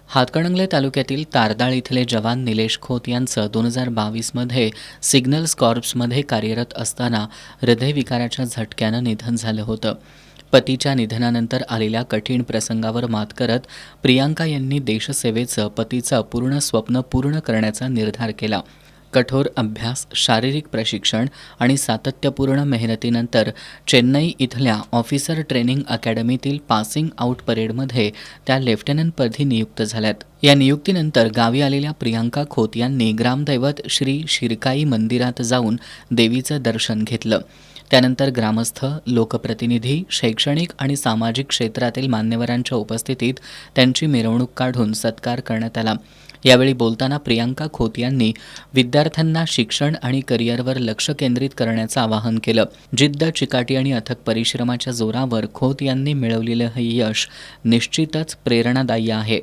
हातकणंगले तालुक्यातील तारदाळ इथले जवान निलेश खोत यांचं 2022मध्ये सिग्नल्स कॉर्प्समध्ये कार्यरत असताना हृदयविकाराच्या झटक्यानं निधन झालं होतं. पतीच्या निधनानंतर आलेल्या कठीण प्रसंगावर मात करत प्रियांका यांनी देशसेवेचं पतीचं अपूर्ण स्वप्न पूर्ण करण्याचा निर्धार केला. कठोर अभ्यास, शारीरिक प्रशिक्षण आणि सातत्यपूर्ण मेहनतीनंतर चेन्नई इथल्या ऑफिसर ट्रेनिंग अकॅडमीतील पासिंग आउट परेडमध्ये त्या लेफ्टनंटपदी नियुक्त झाल्यात. या नियुक्तीनंतर गावी आलेल्या प्रियांका खोत यांनी ग्रामदैवत श्री शिरकाई मंदिरात जाऊन देवीचं दर्शन घेतलं. त्यानंतर ग्रामस्थ, लोकप्रतिनिधी, शैक्षणिक आणि सामाजिक क्षेत्रातील मान्यवरांच्या उपस्थितीत त्यांची मिरवणूक काढून सत्कार करण्यात आला. यावेळी बोलताना प्रियांका खोत यांनी विद्यार्थ्यांना शिक्षण आणि करिअरवर लक्ष केंद्रित करण्याचं आवाहन केलं. जिद्द, चिकाटी आणि अथक परिश्रमाच्या जोरावर खोत यांनी मिळवलेलं हे यश निश्चितच प्रेरणादायी आहे.